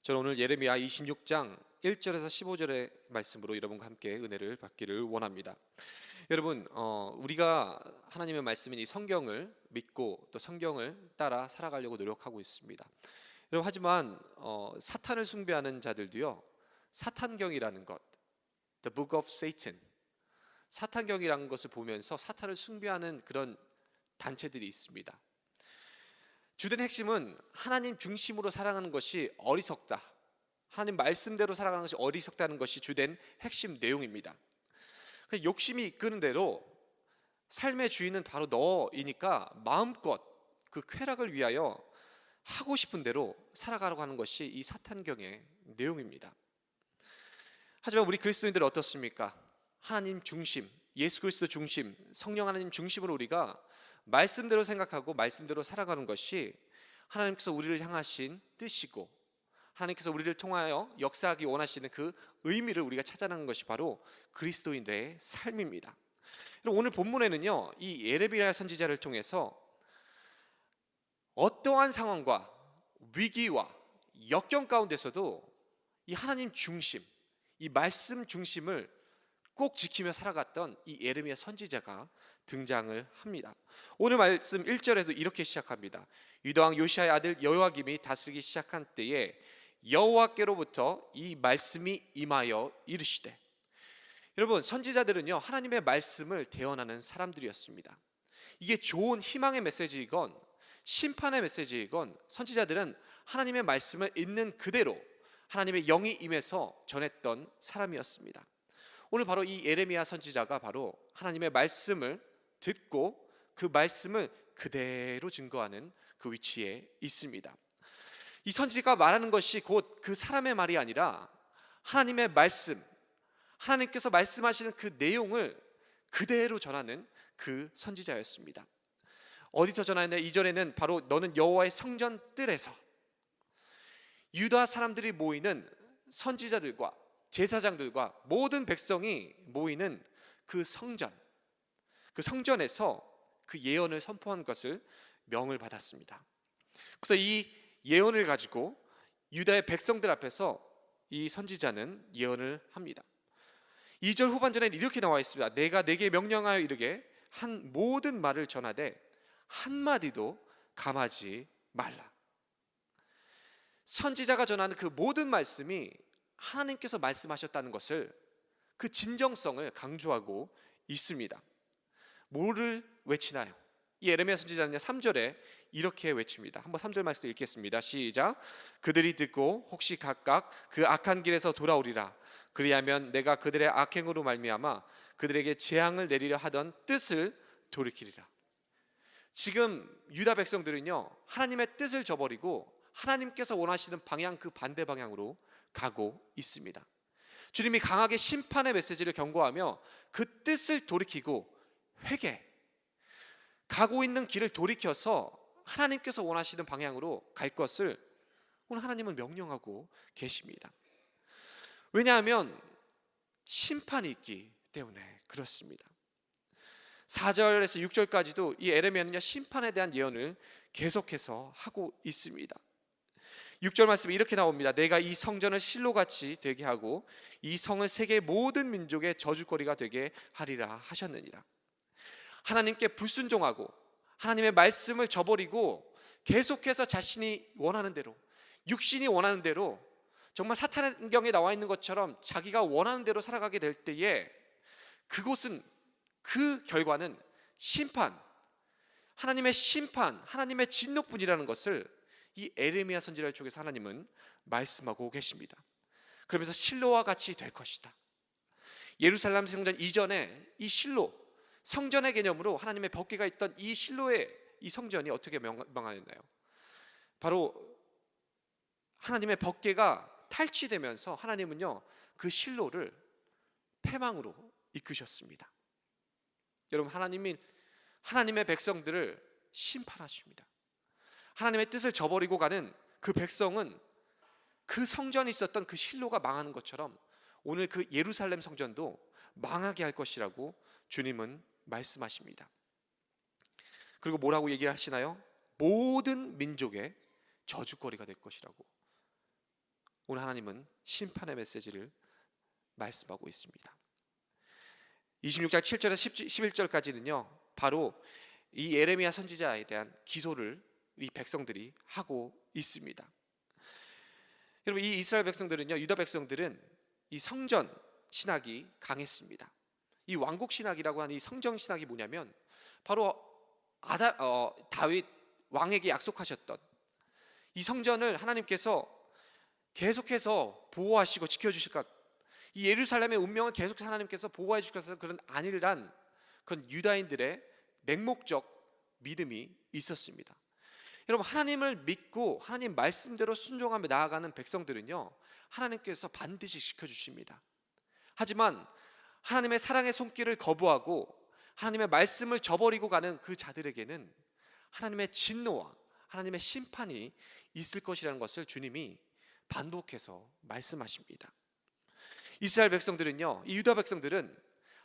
저는 오늘 예레미야 26장 1절에서 15절의 말씀으로 여러분과 함께 은혜를 받기를 원합니다. 여러분, 우리가 하나님의 말씀인 이 성경을 믿고 또 성경을 따라 살아가려고 노력하고 있습니다. 여러분, 하지만 사탄을 숭배하는 자들도요, 사탄경이라는 것, The Book of Satan, 사탄경이라는 것을 보면서 사탄을 숭배하는 그런 단체들이 있습니다. 주된 핵심은 하나님 중심으로 살아가는 것이 어리석다, 하나님 말씀대로 살아가는 것이 어리석다는 것이 주된 핵심 내용입니다. 욕심이 이끄는 대로 삶의 주인은 바로 너이니까 마음껏 그 쾌락을 위하여 하고 싶은 대로 살아가려고 하는 것이 이 사탄경의 내용입니다. 하지만 우리 그리스도인들은 어떻습니까? 하나님 중심, 예수 그리스도 중심, 성령 하나님 중심으로 우리가 말씀대로 생각하고 말씀대로 살아가는 것이 하나님께서 우리를 향하신 뜻이고 하나님께서 우리를 통하여 역사하기 원하시는 그 의미를 우리가 찾아내는 것이 바로 그리스도인들의 삶입니다. 오늘 본문에는요, 이 예레미야 선지자를 통해서 어떠한 상황과 위기와 역경 가운데서도 이 하나님 중심, 이 말씀 중심을 꼭 지키며 살아갔던 이 예레미야 선지자가 등장을 합니다. 오늘 말씀 1절에도 이렇게 시작합니다. 유다 왕 요시야의 아들 여호야김이 다스리기 시작한 때에 여호와께로부터 이 말씀이 임하여 이르시되. 여러분, 선지자들은요, 하나님의 말씀을 대언하는 사람들이었습니다. 이게 좋은 희망의 메시지이건 심판의 메시지이건 선지자들은 하나님의 말씀을 있는 그대로 하나님의 영이 임해서 전했던 사람이었습니다. 오늘 바로 이 예레미야 선지자가 바로 하나님의 말씀을 듣고 그 말씀을 그대로 증거하는 그 위치에 있습니다. 이 선지자가 말하는 것이 곧 그 사람의 말이 아니라 하나님의 말씀, 하나님께서 말씀하시는 그 내용을 그대로 전하는 그 선지자였습니다. 어디서 전하냐? 2절에는 바로 너는 여호와의 성전 뜰에서, 유다 사람들이 모이는 선지자들과 제사장들과 모든 백성이 모이는 그 성전에서 그 예언을 선포한 것을 명을 받았습니다. 그래서 이 예언을 가지고 유다의 백성들 앞에서 이 선지자는 예언을 합니다. 2절 후반전에는 이렇게 나와 있습니다. 내가 내게 명령하여 이르게 한 모든 말을 전하되 한마디도 감하지 말라. 선지자가 전하는 그 모든 말씀이 하나님께서 말씀하셨다는 것을, 그 진정성을 강조하고 있습니다. 뭐를 외치나요? 이 예레미야 선지자는 3절에 이렇게 외칩니다. 한번 3절 말씀 읽겠습니다. 시작. 그들이 듣고 혹시 각각 그 악한 길에서 돌아오리라. 그리하면 내가 그들의 악행으로 말미암아 그들에게 재앙을 내리려 하던 뜻을 돌이키리라. 지금 유다 백성들은요, 하나님의 뜻을 저버리고 하나님께서 원하시는 방향, 그 반대 방향으로 가고 있습니다. 주님이 강하게 심판의 메시지를 경고하며 그 뜻을 돌이키고 가고 있는 길을 돌이켜서 하나님께서 원하시는 방향으로 갈 것을 오늘 하나님은 명령하고 계십니다. 왜냐하면 심판이 있기 때문에 그렇습니다. 4절에서 6절까지도 이 에레미야는요, 심판에 대한 예언을 계속해서 하고 있습니다. 6절 말씀이 이렇게 나옵니다. 내가 이 성전을 실로같이 되게 하고 이 성을 세계 모든 민족의 저주거리가 되게 하리라 하셨느니라. 하나님께 불순종하고 하나님의 말씀을 저버리고 계속해서 자신이 원하는 대로, 육신이 원하는 대로, 정말 사탄경에 나와 있는 것처럼 자기가 원하는 대로 살아가게 될 때에 그곳은, 그 결과는 심판, 하나님의 심판, 하나님의 진노뿐이라는 것을 이 에레미야 선지자를 쪽에서 하나님은 말씀하고 계십니다. 그러면서 실로와 같이 될 것이다. 예루살렘 성전 이전에 이 실로, 성전의 개념으로 하나님의 법궤가 있던 이 실로의 이 성전이 어떻게 망하였나요? 바로 하나님의 법궤가 탈취되면서 하나님은요, 그 실로를 패망으로 이끄셨습니다. 여러분, 하나님이 하나님의 백성들을 심판하십니다. 하나님의 뜻을 저버리고 가는 그 백성은 그 성전이 있었던 그 실로가 망하는 것처럼 오늘 그 예루살렘 성전도 망하게 할 것이라고 주님은 말씀하십니다. 그리고 뭐라고 얘기를 하시나요? 모든 민족의 저주거리가 될 것이라고. 오늘 하나님은 심판의 메시지를 말씀하고 있습니다. 26장 7절에서 11절까지는요 바로 이 예레미야 선지자에 대한 기소를 이 백성들이 하고 있습니다. 여러분, 이 이스라엘 백성들은요, 유다 백성들은 이 성전 신학이 강했습니다. 이 왕국 신학이라고 하는 이 성전 신학이 뭐냐면 바로 다윗 왕에게 약속하셨던 이 성전을 하나님께서 계속해서 보호하시고 지켜주실 것, 이 예루살렘의 운명을 계속해서 하나님께서 보호해 주실 것은 그런 안일한 그런 유다인들의 맹목적 믿음이 있었습니다. 여러분, 하나님을 믿고 하나님 말씀대로 순종하며 나아가는 백성들은요 하나님께서 반드시 지켜주십니다. 하지만 하나님의 사랑의 손길을 거부하고 하나님의 말씀을 저버리고 가는 그 자들에게는 하나님의 진노와 하나님의 심판이 있을 것이라는 것을 주님이 반복해서 말씀하십니다. 이스라엘 백성들은요, 이 유다 백성들은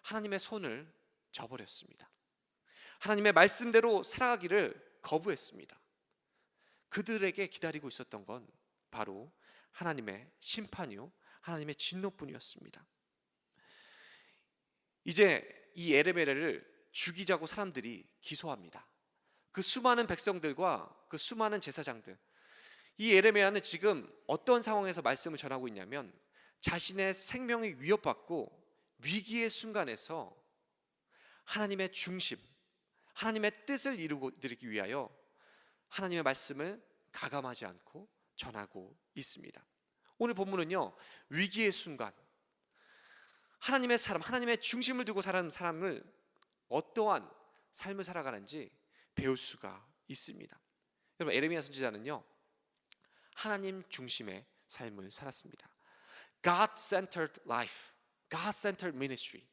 하나님의 손을 저버렸습니다. 하나님의 말씀대로 살아가기를 거부했습니다. 그들에게 기다리고 있었던 건 바로 하나님의 심판이요, 하나님의 진노뿐이었습니다. 이제 이 에레미야를 죽이자고 사람들이 기소합니다. 그 수많은 백성들과 그 수많은 제사장들, 이 에레미야는 지금 어떤 상황에서 말씀을 전하고 있냐면 자신의 생명이 위협받고 위기의 순간에서 하나님의 중심, 하나님의 뜻을 이루기 위하여 하나님의 말씀을 가감하지 않고 전하고 있습니다. 오늘 본문은요, 위기의 순간 하나님의 사람, 하나님의 중심을 두고 사는 사람을 어떠한 삶을 살아가는지 배울 수가 있습니다. 여러분, 에레미야 선지자는요 하나님 중심의 삶을 살았습니다. God-centered life, God-centered ministry.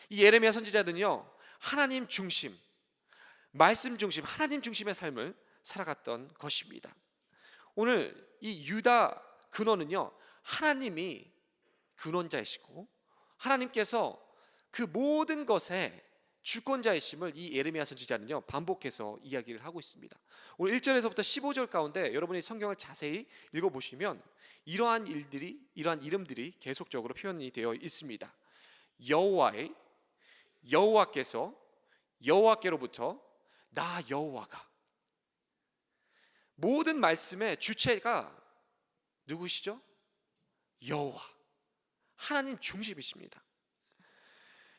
이 에레미야 선지자는요 하나님 중심, 말씀 중심, 하나님 중심의 삶을 살아갔던 것입니다. 오늘 이 유다 근원은요 하나님이 근원자이시고 하나님께서 그 모든 것의 주권자이심을 이 예레미야 선지자는요 반복해서 이야기를 하고 있습니다. 오늘 1절에서부터 15절 가운데 여러분이 성경을 자세히 읽어보시면 이러한 일들이, 이러한 이름들이 계속적으로 표현이 되어 있습니다. 여호와께서, 여호와께로부터, 나 여호와가. 모든 말씀의 주체가 누구시죠? 여호와, 하나님 중심이십니다.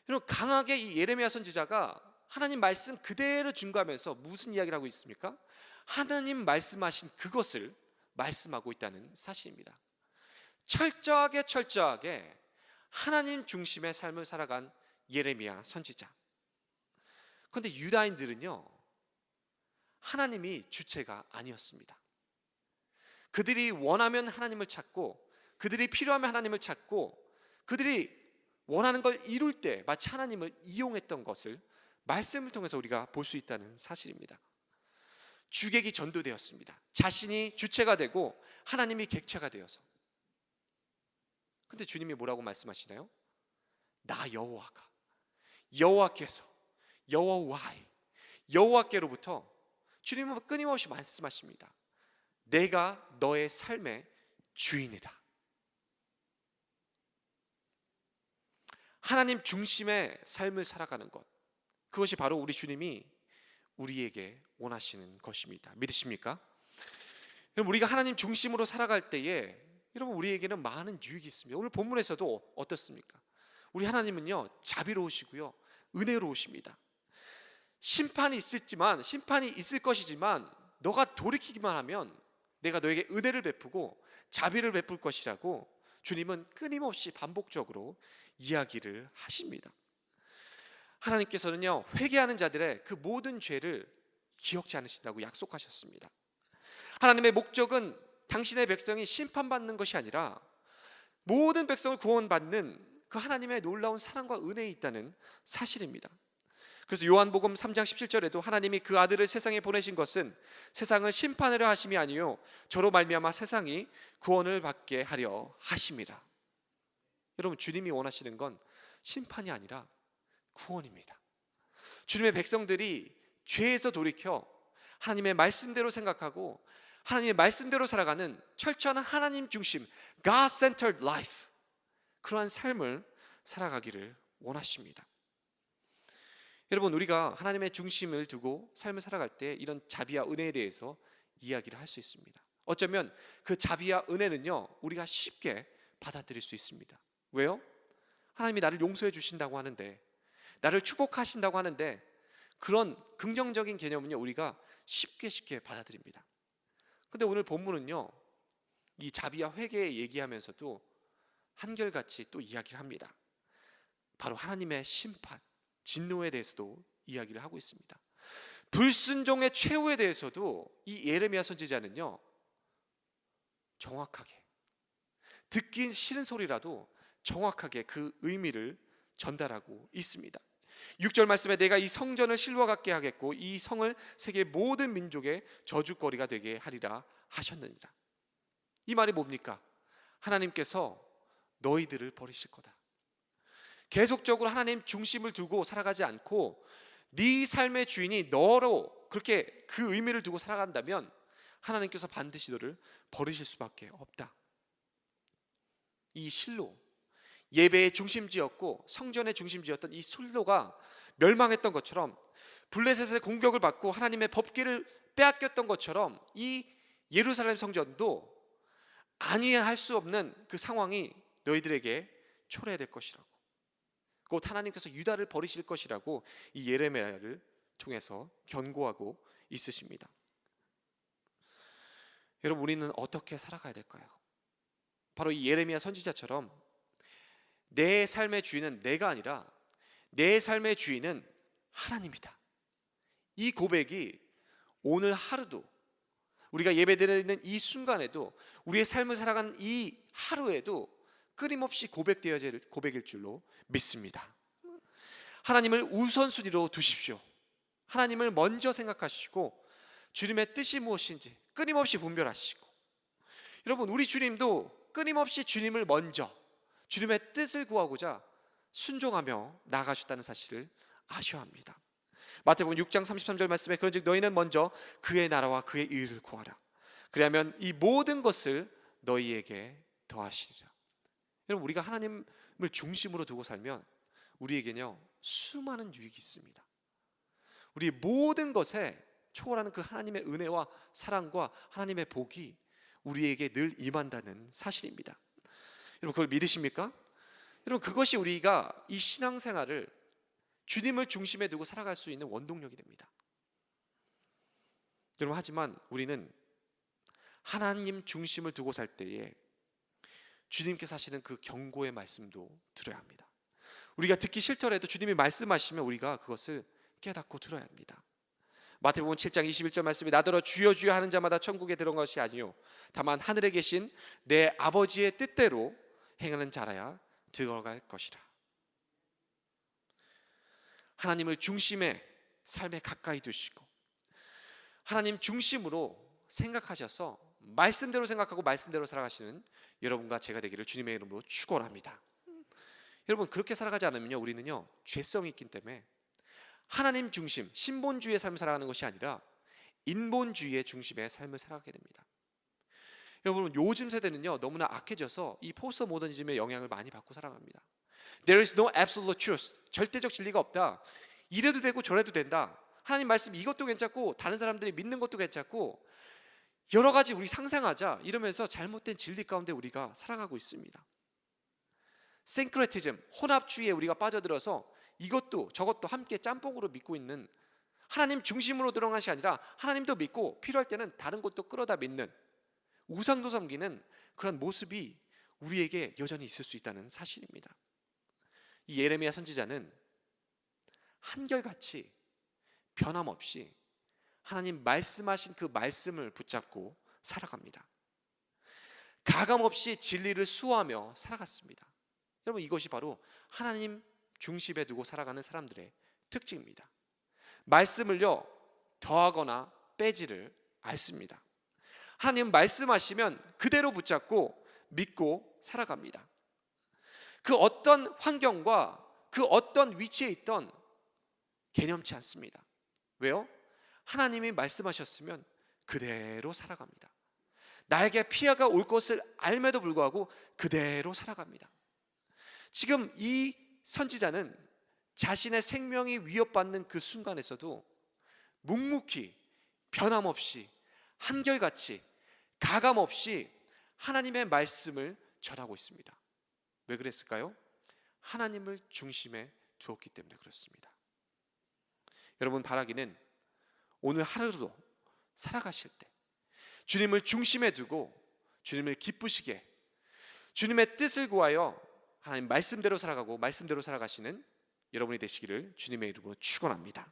여러분, 강하게 이 예레미야 선지자가 하나님 말씀 그대로 증거하면서 무슨 이야기를 하고 있습니까? 하나님 말씀하신 그것을 말씀하고 있다는 사실입니다. 철저하게 하나님 중심의 삶을 살아간 예레미야 선지자. 그런데 유다인들은요 하나님이 주체가 아니었습니다. 그들이 원하면 하나님을 찾고, 그들이 필요하면 하나님을 찾고, 그들이 원하는 걸 이룰 때 마치 하나님을 이용했던 것을 말씀을 통해서 우리가 볼 수 있다는 사실입니다. 주객이 전도되었습니다. 자신이 주체가 되고 하나님이 객체가 되어서. 근데 주님이 뭐라고 말씀하시나요? 나 여호와가, 여호와께서, 여호와께로부터 주님은 끊임없이 말씀하십니다. 내가 너의 삶의 주인이다. 하나님 중심의 삶을 살아가는 것, 그것이 바로 우리 주님이 우리에게 원하시는 것입니다. 믿으십니까? 여러분, 우리가 하나님 중심으로 살아갈 때에 여러분 우리에게는 많은 유익이 있습니다. 오늘 본문에서도 어떻습니까? 우리 하나님은요 자비로우시고요 은혜로우십니다. 심판이 있을 것이지만 너가 돌이키기만 하면 내가 너에게 은혜를 베푸고 자비를 베풀 것이라고 주님은 끊임없이 반복적으로 이야기를 하십니다. 하나님께서는요 회개하는 자들의 그 모든 죄를 기억지 않으신다고 약속하셨습니다. 하나님의 목적은 당신의 백성이 심판받는 것이 아니라 모든 백성을 구원받는 그 하나님의 놀라운 사랑과 은혜에 있다는 사실입니다. 그래서 요한복음 3장 17절에도 하나님이 그 아들을 세상에 보내신 것은 세상을 심판하려 하심이 아니요 저로 말미암아 세상이 구원을 받게 하려 하심이라. 여러분, 주님이 원하시는 건 심판이 아니라 구원입니다. 주님의 백성들이 죄에서 돌이켜 하나님의 말씀대로 생각하고 하나님의 말씀대로 살아가는 철저한 하나님 중심, God-centered life, 그러한 삶을 살아가기를 원하십니다. 여러분, 우리가 하나님의 중심을 두고 삶을 살아갈 때 이런 자비와 은혜에 대해서 이야기를 할 수 있습니다. 어쩌면 그 자비와 은혜는요, 우리가 쉽게 받아들일 수 있습니다. 왜요? 하나님이 나를 용서해 주신다고 하는데, 나를 축복하신다고 하는데, 그런 긍정적인 개념은요, 우리가 쉽게 받아들입니다. 근데 오늘 본문은요, 이 자비와 회개 얘기하면서도 한결같이 또 이야기를 합니다. 바로 하나님의 심판, 진노에 대해서도 이야기를 하고 있습니다. 불순종의 최후에 대해서도 이 예레미야 선지자는요, 정확하게, 듣기 싫은 소리라도 정확하게 그 의미를 전달하고 있습니다. 6절 말씀에 내가 이 성전을 실로와 같게 하겠고 이 성을 세계 모든 민족의 저주거리가 되게 하리라 하셨느니라. 이 말이 뭡니까? 하나님께서 너희들을 버리실 거다. 계속적으로 하나님 중심을 두고 살아가지 않고 네 삶의 주인이 너로 그렇게 그 의미를 두고 살아간다면 하나님께서 반드시 너를 버리실 수밖에 없다. 이 실로, 예배의 중심지였고 성전의 중심지였던 이 실로가 멸망했던 것처럼, 블레셋의 공격을 받고 하나님의 법궤를 빼앗겼던 것처럼 이 예루살렘 성전도 아니할 수 없는 그 상황이 너희들에게 초래될 것이라고, 곧 하나님께서 유다를 버리실 것이라고 이 예레미야를 통해서 경고하고 있으십니다. 여러분, 우리는 어떻게 살아가야 될까요? 바로 이 예레미야 선지자처럼 내 삶의 주인은 내가 아니라 내 삶의 주인은 하나님이다. 이 고백이 오늘 하루도, 우리가 예배드리는 이 순간에도, 우리의 삶을 살아가는 이 하루에도 끊임없이 고백일 줄로 믿습니다. 하나님을 우선순위로 두십시오. 하나님을 먼저 생각하시고 주님의 뜻이 무엇인지 끊임없이 분별하시고, 여러분, 우리 주님도 끊임없이 주님을 먼저, 주님의 뜻을 구하고자 순종하며 나아가셨다는 사실을 아셔야 합니다. 마태복음 6장 33절 말씀에 그런즉 너희는 먼저 그의 나라와 그의 의를 구하라. 그리하면 이 모든 것을 너희에게 더하시리라. 여러분, 우리가 하나님을 중심으로 두고 살면 우리에게는요, 수많은 유익이 있습니다. 우리 모든 것에 초월하는 그 하나님의 은혜와 사랑과 하나님의 복이 우리에게 늘 임한다는 사실입니다. 여러분, 그걸 믿으십니까? 여러분, 그것이 우리가 이 신앙생활을 주님을 중심에 두고 살아갈 수 있는 원동력이 됩니다. 여러분, 하지만 우리는 하나님 중심을 두고 살 때에 주님께서 하시는 그 경고의 말씀도 들어야 합니다. 우리가 듣기 싫더라도 주님이 말씀하시면 우리가 그것을 깨닫고 들어야 합니다. 마태복음 7장 21절 말씀에 나더러 주여 주여 하는 자마다 천국에 들어간 것이 아니요 다만 하늘에 계신 내 아버지의 뜻대로 행하는 자라야 들어갈 것이라. 하나님을 중심에 삶에 가까이 두시고 하나님 중심으로 생각하셔서 말씀대로 생각하고 말씀대로 살아가시는 여러분과 제가 되기를 주님의 이름으로 축원합니다. 여러분, 그렇게 살아가지 않으면요, 우리는요, 죄성이 있기 때문에 하나님 중심, 신본주의의 삶을 살아가는 것이 아니라 인본주의의 중심의 삶을 살아가게 됩니다. 여러분, 요즘 세대는요, 너무나 악해져서 이 포스트 모더니즘의 영향을 많이 받고 살아갑니다. There is no absolute truth. 절대적 진리가 없다. 이래도 되고 저래도 된다. 하나님 말씀 이것도 괜찮고 다른 사람들이 믿는 것도 괜찮고 여러 가지 우리 상상하자 이러면서 잘못된 진리 가운데 우리가 살아가고 있습니다. 싱크레티즘, 혼합주의에 우리가 빠져들어서 이것도 저것도 함께 짬뽕으로 믿고 있는, 하나님 중심으로 들어간 것이 아니라 하나님도 믿고 필요할 때는 다른 것도 끌어다 믿는, 우상도 섬기는 그런 모습이 우리에게 여전히 있을 수 있다는 사실입니다. 이 예레미야 선지자는 한결같이 변함없이 하나님 말씀하신 그 말씀을 붙잡고 살아갑니다. 가감없이 진리를 수호하며 살아갔습니다. 여러분, 이것이 바로 하나님 중심에 두고 살아가는 사람들의 특징입니다. 말씀을요, 더하거나 빼지를 않습니다. 하나님 말씀하시면 그대로 붙잡고 믿고 살아갑니다. 그 어떤 환경과 그 어떤 위치에 있던 개념치 않습니다. 왜요? 하나님이 말씀하셨으면 그대로 살아갑니다. 나에게 피해가 올 것을 알매도 불구하고 그대로 살아갑니다. 지금 이 선지자는 자신의 생명이 위협받는 그 순간에서도 묵묵히 변함없이 한결같이 가감없이 하나님의 말씀을 전하고 있습니다. 왜 그랬을까요? 하나님을 중심에 두었기 때문에 그렇습니다. 여러분, 바라기는 오늘 하루도 살아가실 때 주님을 중심에 두고 주님을 기쁘시게, 주님의 뜻을 구하여 하나님 말씀대로 살아가고 말씀대로 살아가시는 여러분이 되시기를 주님의 이름으로 축원합니다.